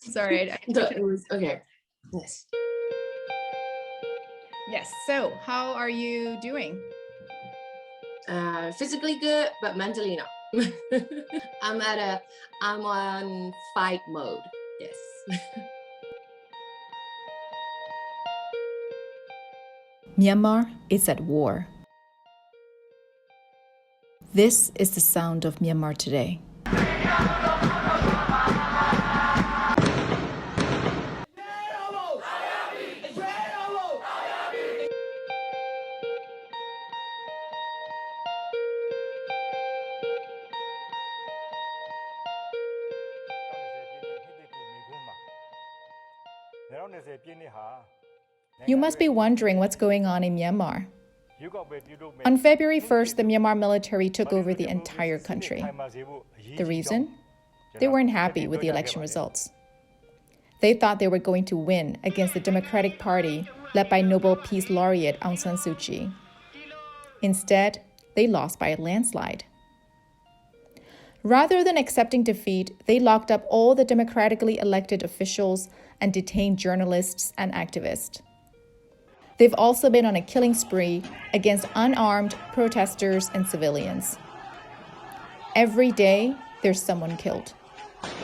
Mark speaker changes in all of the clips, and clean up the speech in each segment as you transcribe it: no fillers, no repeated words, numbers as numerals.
Speaker 1: Sorry.
Speaker 2: It was okay. Yes.
Speaker 1: Yes. So how are you doing?
Speaker 2: Physically good, but mentally not. I'm on fight mode. Yes.
Speaker 1: Myanmar is at war. This is the sound of Myanmar today. You must be wondering what's going on in Myanmar. On February 1st, the Myanmar military took over the entire country. The reason? They weren't happy with the election results. They thought they were going to win against the Democratic Party led by Nobel Peace Laureate Aung San Suu Kyi. Instead, they lost by a landslide. Rather than accepting defeat, they locked up all the democratically elected officials and detained journalists and activists. They've also been on a killing spree against unarmed protesters and civilians. Every day, there's someone killed.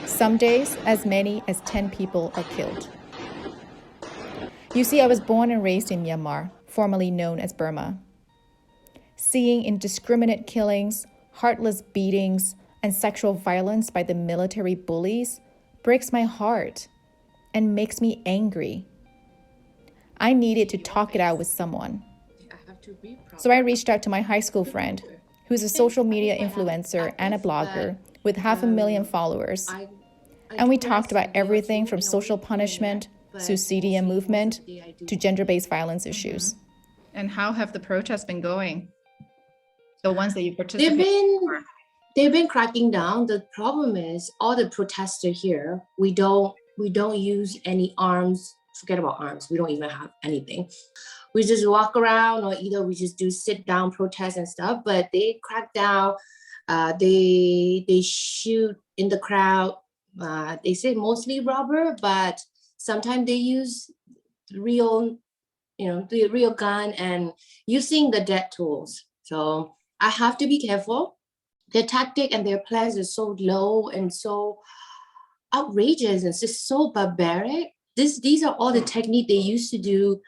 Speaker 1: Some days, as many as 10 people are killed. You see, I was born and raised in Myanmar, formerly known as Burma. Seeing indiscriminate killings, heartless beatings, and sexual violence by the military bullies breaks my heart and makes me angry. I needed to talk it out with someone. So I reached out to my high school friend, who's a social media influencer and a blogger with 500,000 followers. And we talked about everything from social punishment, suicidium movement, to gender-based violence issues. And how have the protests been going? The ones that you participated in?
Speaker 2: They've been cracking down. The problem is all the protesters here, we don't use any arms. Forget about arms. We don't even have anything. We just walk around, or either we just do sit down protests and stuff, but they crack down. They shoot in the crowd. They say mostly rubber, but sometimes they use the real gun and using the dead tools. So I have to be careful. Their tactic and their plans are so low and so outrageous and just so barbaric. These are all the technique they used to do.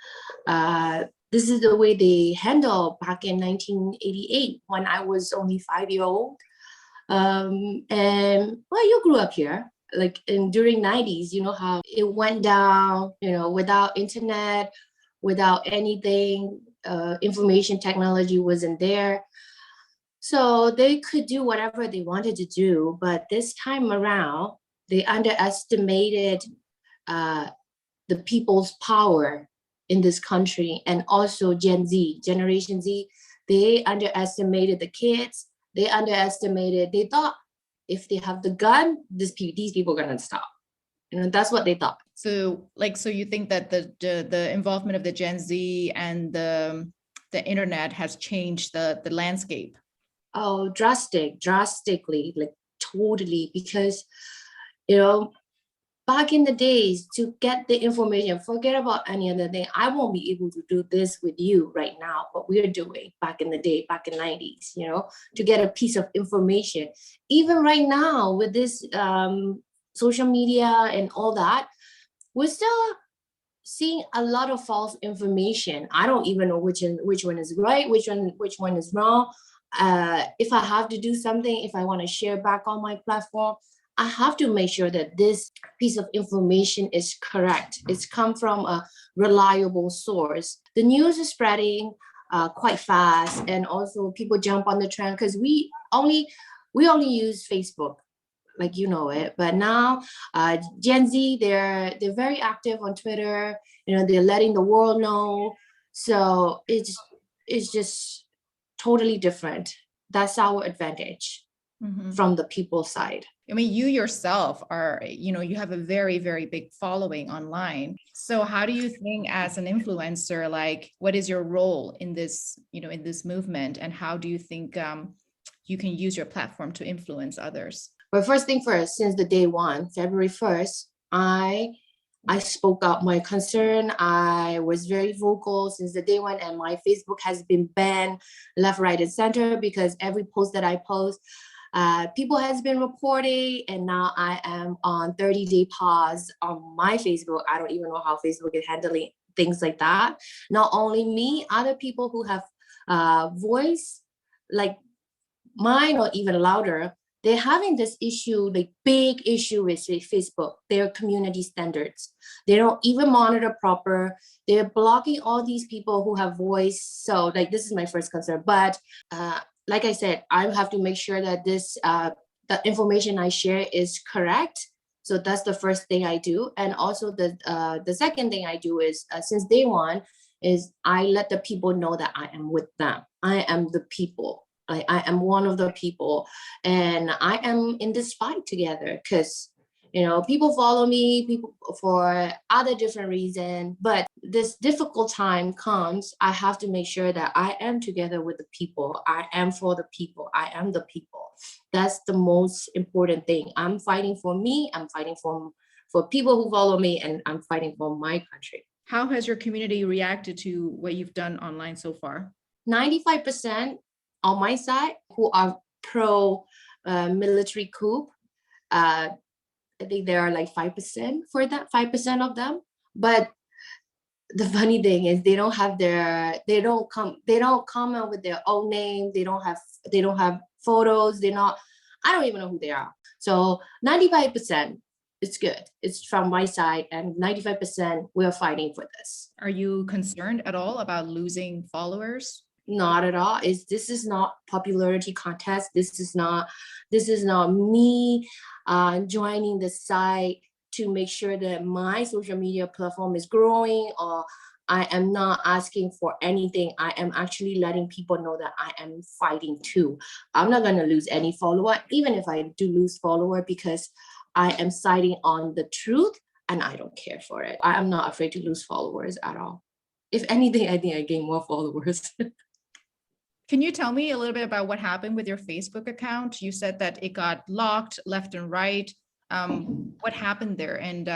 Speaker 2: This is the way they handled back in 1988 when I was only 5 years old. And well, you grew up here, like during 90s, you know how it went down, without internet, without anything, information technology wasn't there. So they could do whatever they wanted to do, but this time around, they underestimated the people's power in this country, and also Generation Z. They underestimated the kids. They thought if they have the gun, these people are gonna stop. That's what they thought.
Speaker 1: So you think that the involvement of the Gen Z and the internet has changed the landscape?
Speaker 2: Oh, drastically, like totally, because back in the days, to get the information, forget about any other thing. I won't be able to do this with you right now, what we're doing back in the day, back in 90s, to get a piece of information. Even right now with this social media and all that, we're still seeing a lot of false information. I don't even know which one is right, which one is wrong. If I have to do something, if I want to share back on my platform, I have to make sure that this piece of information is correct. It's come from a reliable source. The news is spreading quite fast, and also people jump on the trend because we only use Facebook, like it. But now Gen Z, they're very active on Twitter. They're letting the world know. So it's just totally different. That's our advantage from the people's side.
Speaker 1: I mean, you yourself are, you have a very, very big following online. So how do you think as an influencer, like what is your role in this, in this movement? And how do you think you can use your platform to influence others?
Speaker 2: But first thing first, since the day one, February 1st, I spoke out my concern. I was very vocal since the day one, and my Facebook has been banned left, right, and center because every post that I post, people has been reporting, and now I am on 30-day pause on my Facebook. I don't even know how Facebook is handling things like that. Not only me, other people who have voice like mine or even louder, they're having this issue, like big issue with Facebook, their community standards. They don't even monitor proper. They're blocking all these people who have voice. So like, this is my first concern. But like I said, I have to make sure that the information I share is correct. So that's the first thing I do. And also the second thing I do is since day one is I let the people know that I am with them. I am the people. I am one of the people, and I am in this fight together because, people follow me, people for other different reasons, but this difficult time comes, I have to make sure that I am together with the people. I am for the people. I am the people. That's the most important thing. I'm fighting for me. I'm fighting for people who follow me, and I'm fighting for my country.
Speaker 1: How has your community reacted to what you've done online so far?
Speaker 2: 95% on my side who are pro military coup. I think there are like 5% for that, 5% of them. But the funny thing is they don't comment with their own name. They don't have photos. I don't even know who they are. So 95%, it's good. It's from my side, and 95% we're fighting for this.
Speaker 1: Are you concerned at all about losing followers?
Speaker 2: Not at all. This is not popularity contest. This is not me joining the site to make sure that my social media platform is growing, or I am not asking for anything. I am actually letting people know that I am fighting too. I'm not going to lose any follower, even if I do lose follower, because I am siding on the truth, and I don't care for it. I am not afraid to lose followers at all. If anything, I think I gain more followers.
Speaker 1: Can you tell me a little bit about what happened with your Facebook account? You said that it got locked left and right. What happened there, and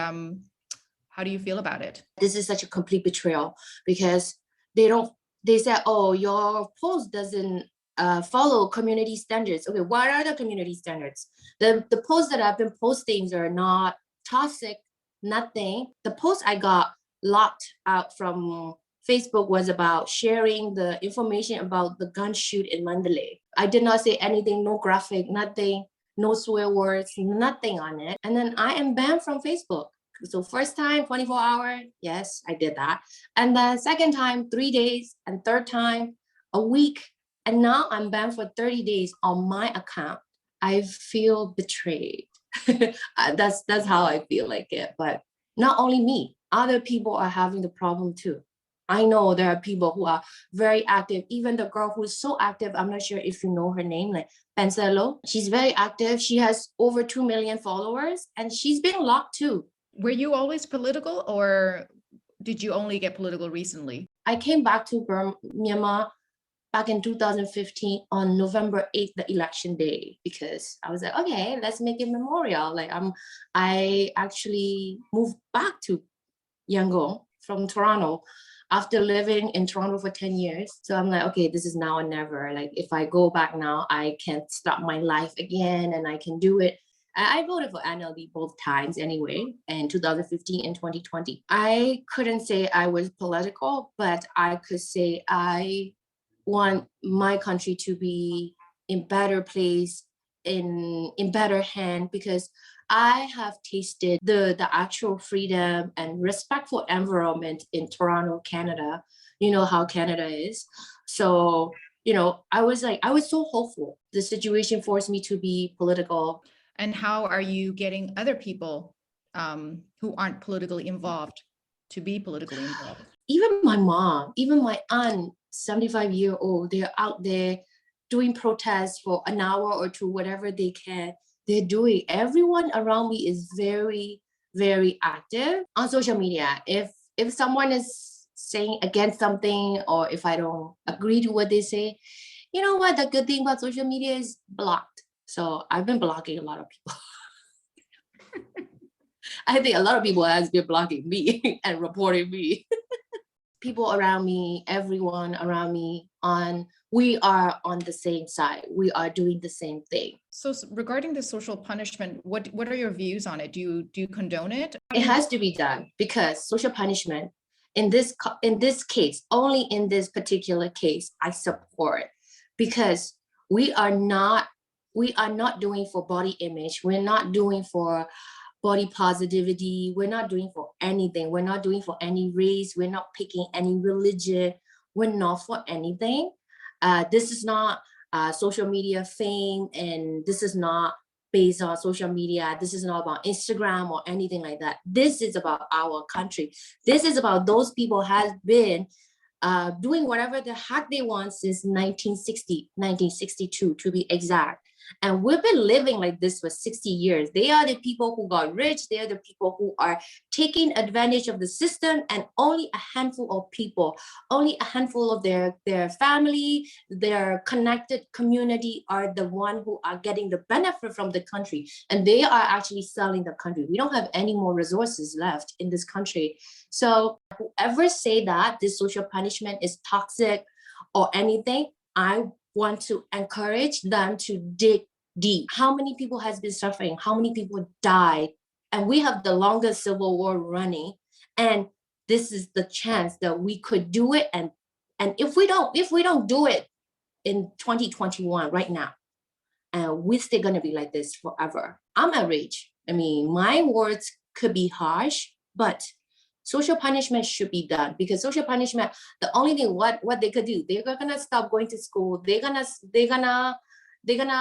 Speaker 1: how do you feel about it?
Speaker 2: This is such a complete betrayal because they said, oh, your post doesn't follow community standards. Okay, what are the community standards? The posts that I've been posting are not toxic, nothing. The post I got locked out from Facebook was about sharing the information about the gun shoot in Mandalay. I did not say anything, no graphic, nothing, no swear words, nothing on it. And then I am banned from Facebook. So first time, 24 hours, yes, I did that. And then second time, 3 days, and third time, a week. And now I'm banned for 30 days on my account. I feel betrayed. That's how I feel like it. But not only me, other people are having the problem too. I know there are people who are very active. Even the girl who is so active, I'm not sure if you know her name, like Pencelo. She's very active. She has over 2 million followers, and she's been locked too.
Speaker 1: Were you always political, or did you only get political recently?
Speaker 2: I came back to Myanmar back in 2015 on November 8th, the election day, because I was like, okay, let's make it memorial. I actually moved back to Yangon from Toronto after living in Toronto for 10 years. So I'm like, okay, this is now or never. Like, if I go back now, I can start my life again, and I can do it. I voted for NLD both times anyway, in 2015 and 2020. I couldn't say I was political, but I could say I want my country to be in better place, in better hand, because I have tasted the actual freedom and respectful environment in Toronto, Canada. You know how Canada is. So, I was so hopeful. The situation forced me to be political.
Speaker 1: And how are you getting other people who aren't politically involved to be politically involved?
Speaker 2: Even my mom, even my aunt, 75-year-old, they're out there doing protests for an hour or two, whatever they can. They're doing. Everyone around me is very, very active on social media. If someone is saying against something, or if I don't agree to what they say, you know what? The good thing about social media is blocked. So I've been blocking a lot of people. I think a lot of people has been blocking me and reporting me. People around me, everyone around me, we are on the same side. We are doing the same thing.
Speaker 1: So regarding the social punishment, what are your views on it? Do you condone it?
Speaker 2: It has to be done, because social punishment in this case, only in this particular case, I support, because we are not doing for body image. We're not doing for body positivity. We're not doing for anything. We're not doing for any race. We're not picking any religion. We're not for anything. This is not social media fame, and this is not based on social media. This is not about Instagram or anything like that. This is about our country. This is about those people has been doing whatever the heck they want since 1962 to be exact. And we've been living like this for 60 years. They are the people who got rich. They are the people who are taking advantage of the system, and only a handful of people, only a handful of their family, their connected community are the one who are getting the benefit from the country. And they are actually selling the country. We don't have any more resources left in this country. So whoever say that this social punishment is toxic or anything, I want to encourage them to dig deep. How many people has been suffering? How many people died? And we have the longest civil war running. And this is the chance that we could do it. And if we don't do it in 2021 right now, and we're still gonna be like this forever. I'm enraged. I mean, my words could be harsh, but social punishment should be done, because social punishment, the only thing what they could do, they're gonna stop going to school. They're gonna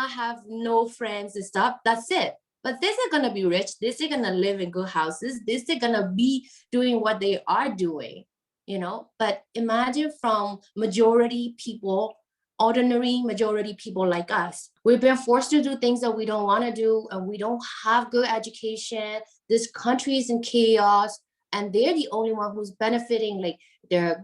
Speaker 2: have no friends and stuff. That's it. But they're gonna be rich. They're gonna live in good houses. They're gonna be doing what they are doing, you know. But imagine from majority people, ordinary majority people like us, we've been forced to do things that we don't want to do, and we don't have good education. This country is in chaos. And they're the only one who's benefiting, like their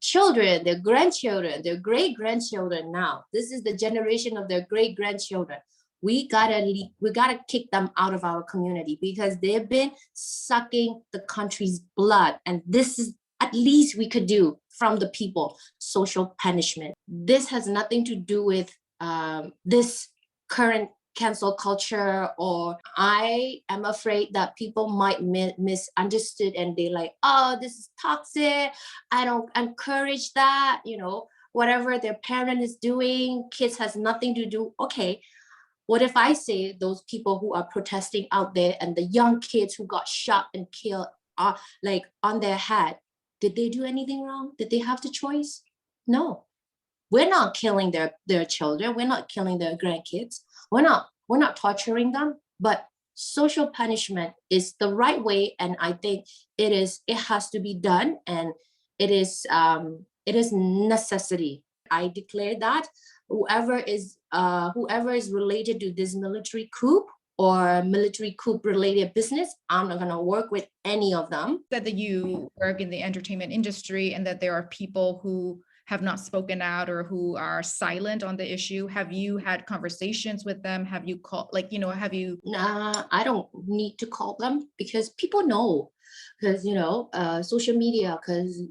Speaker 2: children, their grandchildren, their great-grandchildren now. This is the generation of their great-grandchildren. We gotta kick them out of our community, because they've been sucking the country's blood. And this is at least we could do from the people, social punishment. This has nothing to do with this current cancel culture, or I am afraid that people might misunderstood, and they like, oh, this is toxic. I don't encourage that, you know, whatever their parent is doing, kids has nothing to do. Okay, what if I say those people who are protesting out there and the young kids who got shot and killed are like on their head, did they do anything wrong? Did they have the choice? No. We're not killing their children. We're not killing their grandkids. We're not torturing them, but social punishment is the right way. And I think it has to be done. And it is necessity. I declare that whoever is related to this military coup or military coup related business, I'm not gonna work with any of them.
Speaker 1: That you work in the entertainment industry, and that there are people who have not spoken out or who are silent on the issue. Have you had conversations with them? Have you called, like, you know, have you?
Speaker 2: Nah, I don't need to call them, because people know, because, you know, social media, because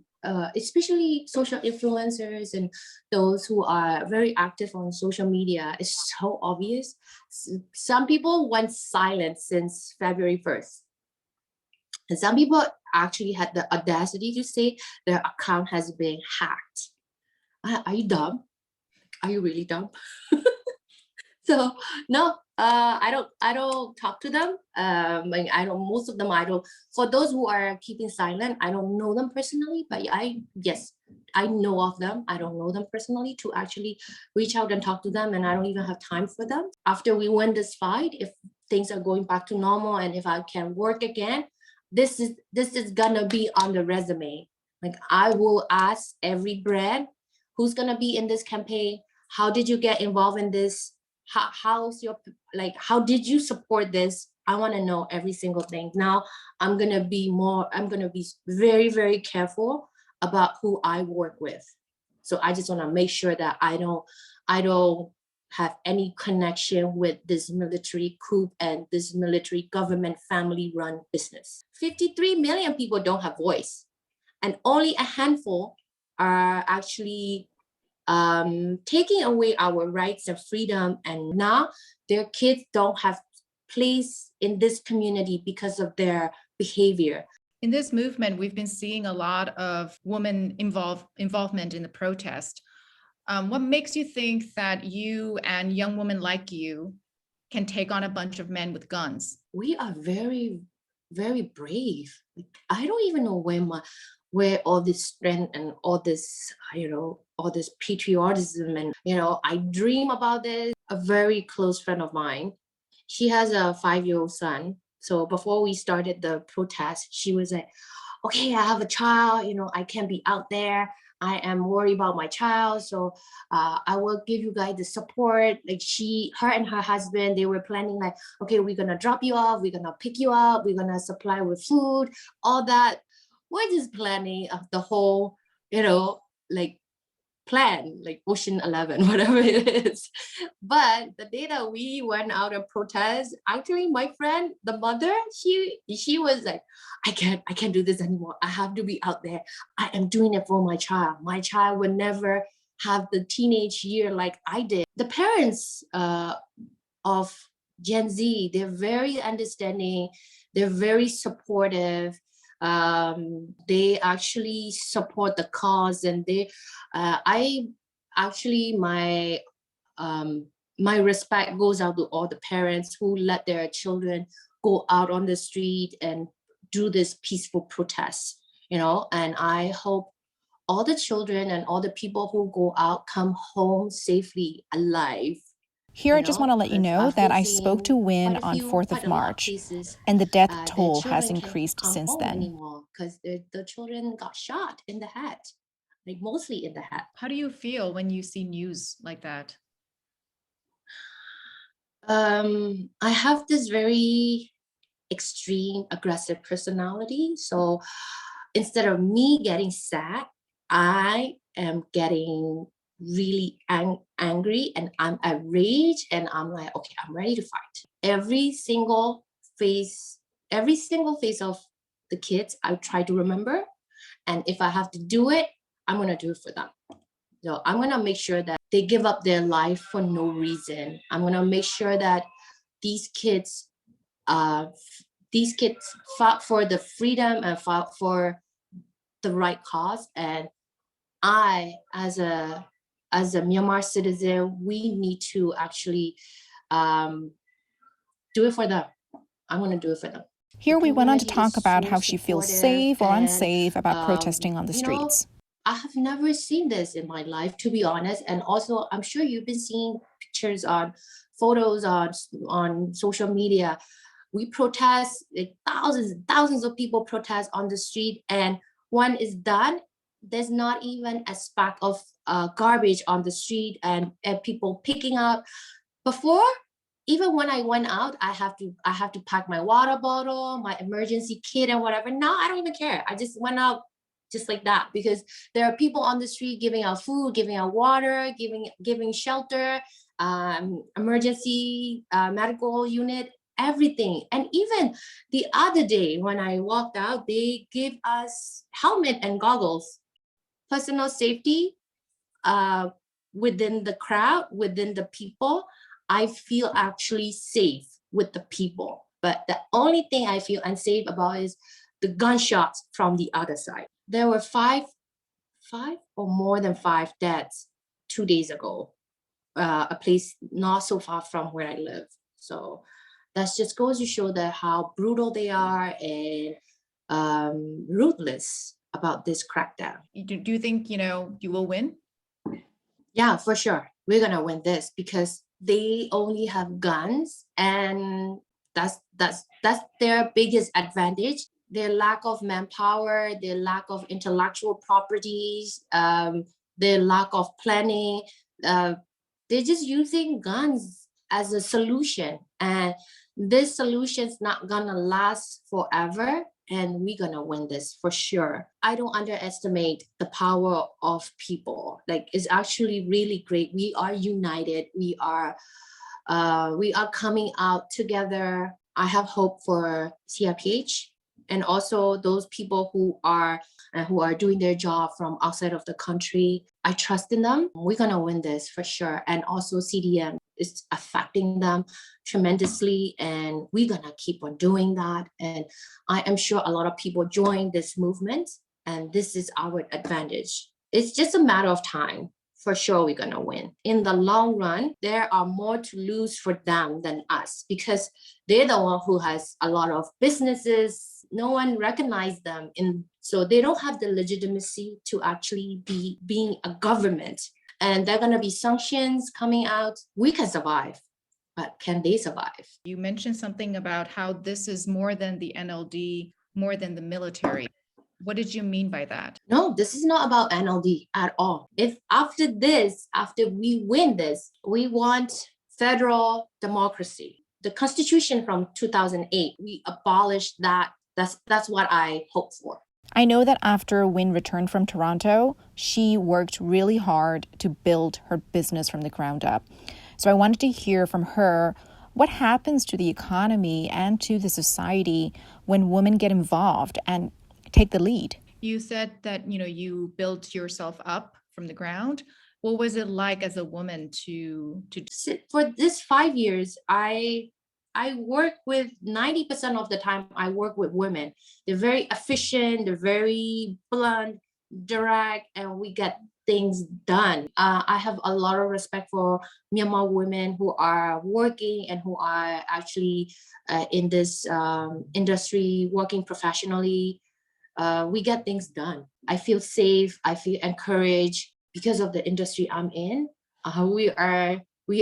Speaker 2: especially social influencers and those who are very active on social media, is so obvious. Some people went silent since February 1st. And some people actually had the audacity to say their account has been hacked. Are you dumb? Are you really dumb? So no, I don't talk to them. Like, most of them I don't. For those who are keeping silent, I don't know them personally, but yes, I know of them. I don't know them personally to actually reach out and talk to them, and I don't even have time for them. After we win this fight, if things are going back to normal and if I can work again, this is gonna be on the resume. Like, I will ask every brand who's gonna be in this campaign, how did you get involved in this? How's your, like, how did you support this? I want to know every single thing. Now I'm gonna be very, very careful about who I work with. So I just want to make sure that I don't have any connection with this military coup and this military government family run business. 53 million people don't have voice, and only a handful are actually taking away our rights and freedom. And now their kids don't have place in this community because of their behavior.
Speaker 1: In this movement, we've been seeing a lot of women involvement in the protest. What makes you think that you and young women like you can take on a bunch of men with guns?
Speaker 2: We are very, very brave. I don't even know where all this strength and all this, all this patriotism, and I dream about this. A very close friend of mine, she has a 5-year-old son. So before we started the protest, she was like, okay, I have a child, I can't be out there. I am worried about my child. So I will give you guys the support. Like her and her husband, they were planning like, okay, we're going to drop you off. We're going to pick you up. We're going to supply with food, all that. We're just planning of the whole, like plan, like Ocean 11, whatever it is. But the day that we went out and protest, actually my friend, the mother, she was like, I can't do this anymore. I have to be out there. I am doing it for my child. My child will never have the teenage year like I did. The parents of Gen Z, they're very understanding. They're very supportive. They actually support the cause, and my respect goes out to all the parents who let their children go out on the street and do this peaceful protest, and I hope all the children and all the people who go out come home safely alive.
Speaker 1: Here, I just want to let you know that I spoke to Win on 4th of March, and the death toll has increased since then.
Speaker 2: Because the children got shot in the head, like mostly in the head.
Speaker 1: How do you feel when you see news like that?
Speaker 2: I have this very extreme aggressive personality. So instead of me getting sad, I am getting really angry, and I'm enraged, and I'm like, okay, I'm ready to fight. Every single face of the kids, I try to remember. And if I have to do it, I'm going to do it for them. So I'm going to make sure that they give up their life for no reason. I'm going to make sure that these kids fought for the freedom and fought for the right cause. And I, as a Myanmar citizen, we need to actually do it for them. I'm going to do it for them.
Speaker 1: Here we went on to talk about how she feels safe or unsafe about protesting on the streets.
Speaker 2: I have never seen this in my life, to be honest. And also, I'm sure you've been seeing pictures photos on social media. We protest, like thousands and thousands of people protest on the street. And when it's done, there's not even a speck of garbage on the street and people picking up. Before, even when I went out, I have to pack my water bottle, my emergency kit and whatever. Now I don't even care. I just went out just like that, because there are people on the street giving out food, giving out water, giving shelter, emergency medical unit, everything. And even the other day when I walked out, they gave us helmet and goggles. Personal safety within the crowd, within the people, I feel actually safe with the people. But the only thing I feel unsafe about is the gunshots from the other side. There were five or more than 5 deaths 2 days ago, a place not so far from where I live. So that just goes to show that how brutal they are and ruthless about this crackdown.
Speaker 1: Do you think, you will win?
Speaker 2: Yeah, for sure. We're going to win this because they only have guns, and that's their biggest advantage. Their lack of manpower, their lack of intellectual properties, their lack of planning. They're just using guns as a solution. And this solution's not gonna last forever. and we're gonna win this for sure. I don't underestimate the power of people. Like, it's actually really great. We are united. We are coming out together. I have hope for CRPH and also those people who are doing their job from outside of the country. I trust in them. We're gonna win this for sure. And also CDM is affecting them tremendously, and we're gonna keep on doing that. And I am sure a lot of people join this movement, and this is our advantage. It's just a matter of time. For sure, we're gonna win. In the long run, there are more to lose for them than us because they're the one who has a lot of businesses. No one recognizes them, so they don't have the legitimacy to actually be being a government. And there are gonna be sanctions coming out. We can survive, but can they survive?
Speaker 1: You mentioned something about how this is more than the NLD, more than the military. What did you mean by that?
Speaker 2: No, this is not about NLD at all. If after we win this, we want federal democracy. The Constitution from 2008, we abolished that. That's what I hope for.
Speaker 1: I know that after Wynne returned from Toronto, she worked really hard to build her business from the ground up. So I wanted to hear from her what happens to the economy and to the society when women get involved and take the lead. You said that, you built yourself up from the ground. What was it like as a woman to
Speaker 2: For this 5 years, I work with 90% of the time I work with women. They're very efficient, they're very blunt, direct, and we get things done. I have a lot of respect for Myanmar women who are working and who are actually in this industry working professionally. We get things done. I feel safe. I feel encouraged because of the industry I'm in. We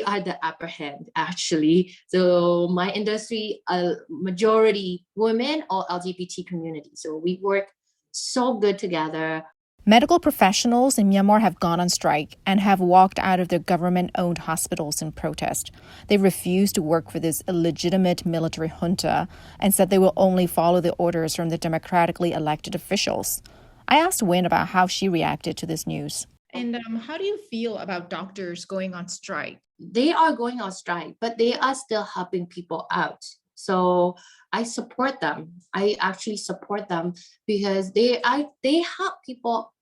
Speaker 2: are the upper hand actually. So my industry, majority women or LGBT community. So we work so good together.
Speaker 1: Medical professionals in Myanmar have gone on strike and have walked out of their government-owned hospitals in protest. They refuse to work for this illegitimate military junta and said they will only follow the orders from the democratically elected officials. I asked Wynne about how she reacted to this news. And how do you feel about doctors going on strike?
Speaker 2: They are going on strike, but they are still helping people out. So I support them. I actually support them because they help people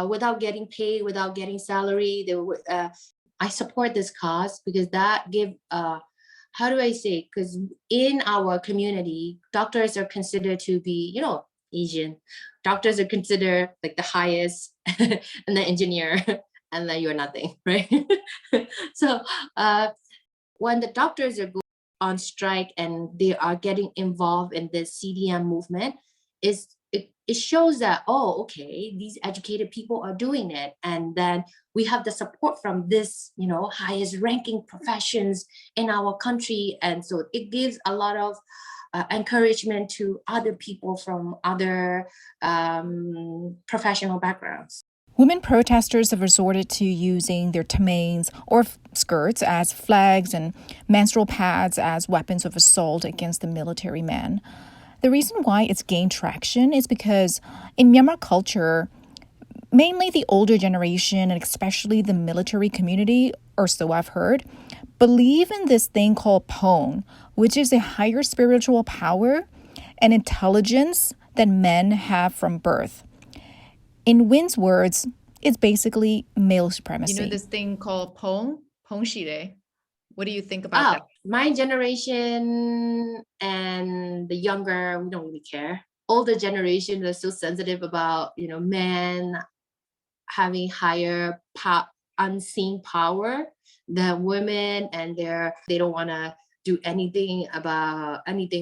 Speaker 2: without getting paid, without getting salary. I support this cause because that give how do I say? Because in our community, doctors are considered to be, Asian. Doctors are considered like the highest, and the engineer, and then you're nothing, right? So when the doctors are going on strike and they are getting involved in the CDM movement, it shows that, oh, okay, these educated people are doing it. And then we have the support from this, highest ranking professions in our country. And so it gives a lot of encouragement to other people from other professional backgrounds.
Speaker 1: Women protesters have resorted to using their tamains or skirts as flags and menstrual pads as weapons of assault against the military men. The reason why it's gained traction is because in Myanmar culture, mainly the older generation and especially the military community, or so I've heard, believe in this thing called Pong, which is a higher spiritual power and intelligence that men have from birth. In Wynne's words, it's basically male supremacy. You know this thing called Pong? Pong Shire. What do you think about that?
Speaker 2: My generation and the younger, we don't really care. Older generation are so sensitive about, men having higher unseen power than women, and they don't want to do anything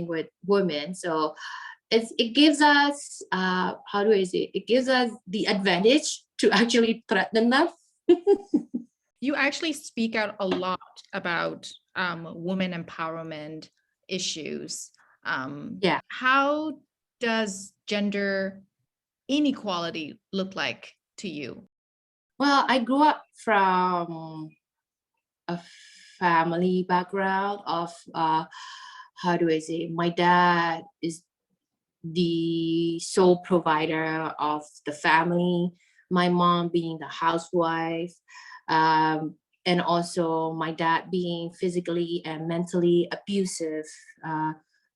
Speaker 2: with women. So it gives us how do I say? It gives us the advantage to actually threaten them.
Speaker 1: You actually speak out a lot about women empowerment issues.
Speaker 2: Yeah.
Speaker 1: How does gender inequality look like to you?
Speaker 2: Well, I grew up from a family background of how do I say? My dad is the sole provider of the family, my mom being the housewife, and also my dad being physically and mentally abusive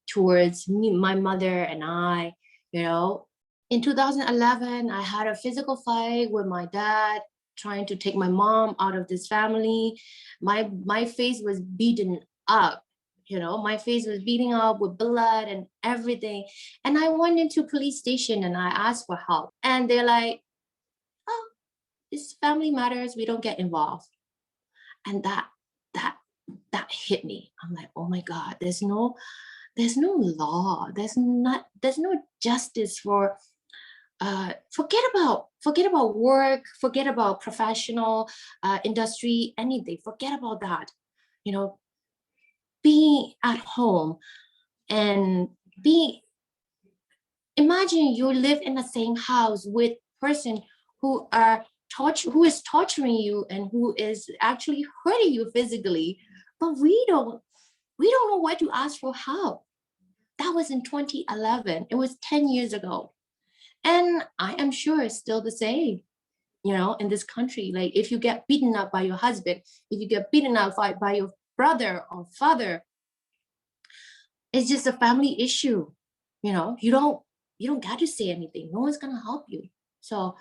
Speaker 2: towards me, my mother and I, you know. In 2011, I had a physical fight with my dad, trying to take my mom out of this family. My face was beaten up, you know, my face was beating up with blood and everything. And I went into police station and I asked for help. And they're like, oh, this family matters, we don't get involved. And that that hit me. I'm like, oh my God, there's no law, there's no justice for forget about work, forget about professional industry, anything, forget about that. You know, being at home and be imagine you live in the same house with person who is torturing you and who is actually hurting you physically, but we don't know where to ask for help. That was in 2011. It was 10 years ago. And I am sure it's still the same, you know, in this country. Like if you get beaten up by your husband, if you get beaten up by your brother or father, it's just a family issue. You know, you don't got to say anything. No one's gonna help you. So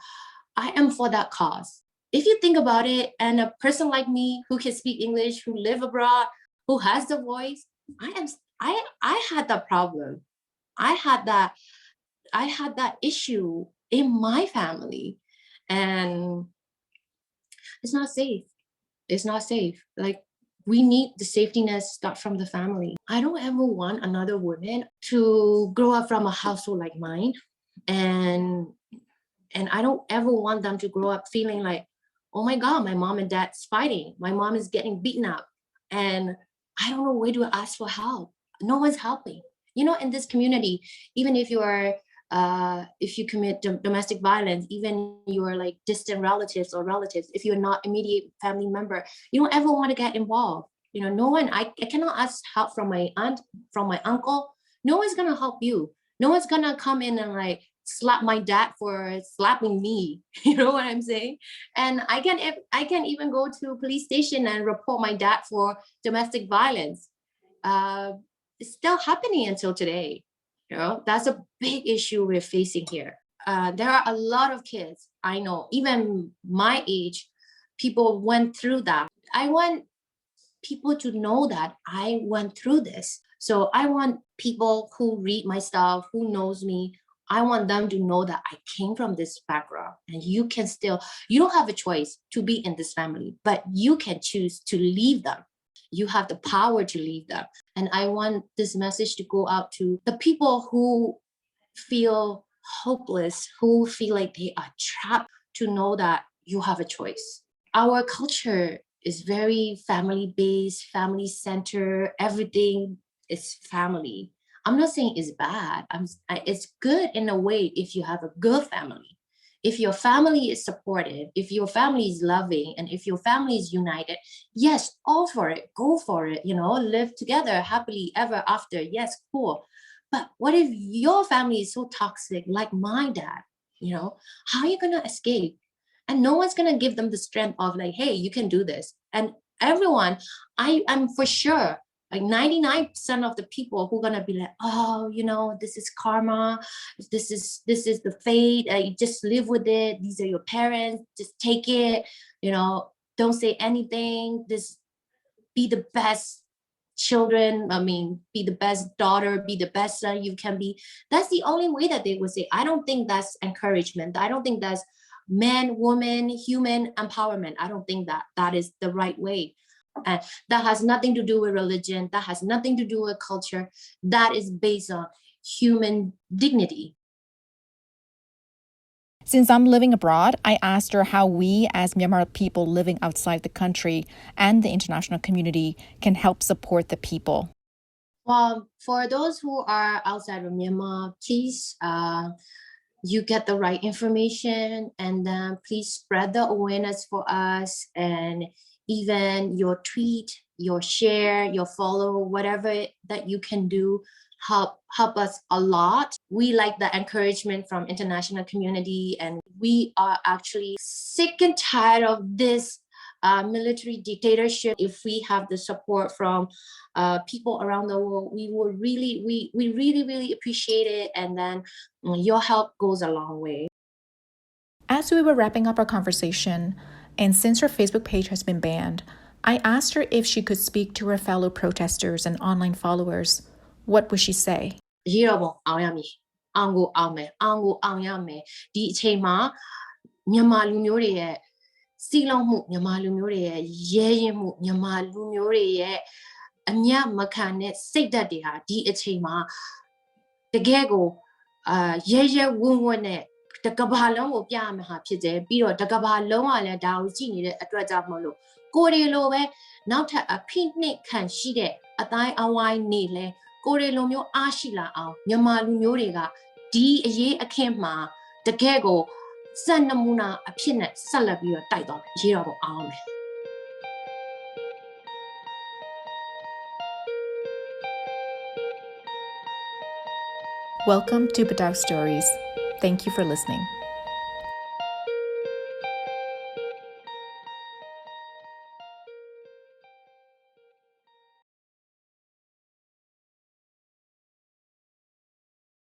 Speaker 2: I am for that cause. If you think about it, and a person like me who can speak English, who live abroad, who has the voice, I had that problem. I had that issue in my family, and it's not safe. It's not safe. Like we need the safety net start from the family. I don't ever want another woman to grow up from a household like mine, and I don't ever want them to grow up feeling like, oh my God, my mom and dad's fighting. My mom is getting beaten up, and I don't know where to ask for help. No one's helping. You know, in this community, even if you are if you commit domestic violence, even your like distant relatives or relatives, if you're not immediate family member, you don't ever want to get involved. You know, no one, I cannot ask help from my aunt, from my uncle. No one's gonna help you. No one's gonna come in and like slap my dad for slapping me. You know what I'm saying? And I can even go to a police station and report my dad for domestic violence. It's still happening until today. You know, that's a big issue we're facing here. There are a lot of kids I know, even my age, people went through that. I want people to know that I went through this. So I want people who read my stuff, who knows me, I want them to know that I came from this background, and you don't have a choice to be in this family, but you can choose to leave them. You have the power to leave them. And I want this message to go out to the people who feel hopeless, who feel like they are trapped, to know that you have a choice. Our culture is very family-based, family-centered, everything is family. I'm not saying it's bad. It's good in a way if you have a good family. If your family is supportive, if your family is loving, and if your family is united, yes, all for it, go for it, you know, live together happily ever after. Yes, cool. But what if your family is so toxic, like my dad, you know, how are you going to escape? And no one's going to give them the strength of like, hey, you can do this. And everyone, I'm for sure, like 99% of the people who are going to be like, oh, you know, this is karma, this is the fate, you just live with it, these are your parents, just take it, you know, don't say anything, just be the best children, be the best daughter, be the best son you can be. That's the only way that they would say. I don't think that's encouragement. I don't think that's man, woman, human empowerment. I don't think that is the right way. And that has nothing to do with religion. That has nothing to do with culture. That is based on human dignity.
Speaker 1: Since I'm living abroad, I asked her how we, as Myanmar people living outside the country and the international community, can help support the people.
Speaker 2: Well, for those who are outside of Myanmar, please, you get the right information, and then please spread the awareness for us, and even your tweet, your share, your follow, whatever that you can do, help us a lot. We like the encouragement from international community, and we are actually sick and tired of this military dictatorship. If we have the support from people around the world, we really appreciate it, and then your help goes a long way.
Speaker 1: As we were wrapping up our conversation, and since her Facebook page has been banned, I asked her if she could speak to her fellow protesters and online followers. What would she say?
Speaker 2: ရေးတော့ပေါ့အောင်ရမည်အောင်ကိုအောင်မယ်အောင်ကိုအောင်ရမယ်ဒီအချိန်မှာမြန်မာလူမျိုးတွေရဲ့စီလုံးမှုမြန်မာလူမျိုးတွေရဲ့ရဲရင်မှုမြန်မာလူမျိုးတွေရဲ့အညံ့မခံတဲ့စိတ်ဓာတ်တွေဟာဒီအချိန်မှာတကယ်ကိုရဲရဲဝံ့ဝံ့နဲ့တကဘာလုံးကိုပြရမှာဖြစ်တယ်ပြီးတော့တကဘာလုံးကလည်းဒါကိုကြည့်နေတဲ့အတွက်ကြောင့်မလို့ကိုရီလိုပဲနောက်ထပ်အဖိနှိတ်ခံရှိတဲ့အတိုင်းအဝိုင်းနေလဲကိုရီလိုမျိုးအားရှိလာအောင်မြန်မာလူမျိုးတွေကဒီအရေးအခင်းမှာတကယ်ကိုစံနမူနာအဖြစ်နဲ့ဆက်လက်ပြီးတော့တိုက်သွားမယ်ရေးတော့ပေါ့အောင်မယ်
Speaker 1: Welcome to Padauk Stories. Thank you for listening.